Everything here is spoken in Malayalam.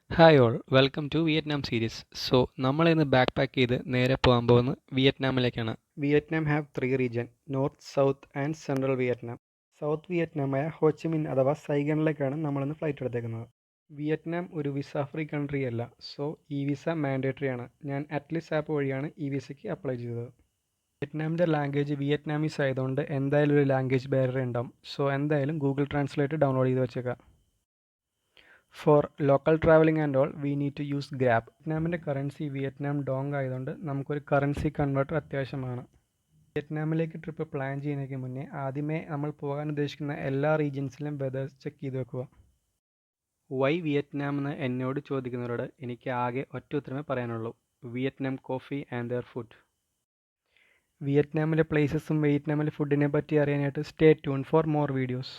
Hi all welcome to Vietnam series. നമ്മൾ ഇന്ന് ബാക്ക് പാക്ക് ചെയ്ത് നേരെ പോകാൻ പോകുന്നത് വിയറ്റ്നാമിലേക്കാണ്. Vietnam have 3 region: north, south and central Vietnam. South വിയറ്റ്നാമായ ഹോച്ചിമിൻ അഥവാ സൈഗണിലേക്കാണ് നമ്മളിന്ന് ഫ്ലൈറ്റ് എടുത്തേക്കുന്നത്. വിയറ്റ്നാം ഒരു വിസ ഫ്രീ കൺട്രി അല്ല, സോ ഈ വിസ മാൻഡേറ്ററി ആണ്. ഞാൻ അറ്റ്ലിസ് ആപ്പ് വഴിയാണ് ഈ വിസയ്ക്ക് അപ്ലൈ ചെയ്തത്. വിയറ്റ്നാമിൻ്റെ ലാംഗ്വേജ് വിയറ്റ്നാമീസ് ആയതുകൊണ്ട് എന്തായാലും ഒരു ലാംഗ്വേജ് ബാരിയർ ഉണ്ടാവും. സോ എന്തായാലും ഗൂഗിൾ ട്രാൻസ്ലേറ്റ് ഡൗൺലോഡ് ചെയ്ത് വെച്ചേക്കാം. For local travelling and all we need to use Grab. വിയറ്റ്നാമിൻ്റെ കറൻസി വിയറ്റ്നാം ഡോങ് ആയതുകൊണ്ട് നമുക്കൊരു കറൻസി കൺവേർട്ടർ അത്യാവശ്യമാണ്. വിയറ്റ്നാമിലേക്ക് ട്രിപ്പ് പ്ലാൻ ചെയ്യുന്നതിന് മുന്നേ ആദ്യമേ നമ്മൾ പോകാൻ ഉദ്ദേശിക്കുന്ന എല്ലാ റീജിയൻസിലും വെതേഴ്സ് ചെക്ക് ചെയ്ത് വെക്കുക. വൈ വിയറ്റ്നാം എന്ന് എന്നോട് ചോദിക്കുന്നവരോട് എനിക്ക് ആകെ ഒറ്റ ഉത്തരമേ പറയാനുള്ളൂ: Vietnam coffee and their food. വിയറ്റ്നാമിലെ പ്ലേസസും വിയറ്റ്നാമിലെ ഫുഡിനെ പറ്റി അറിയാനായിട്ട് stay tune for more videos.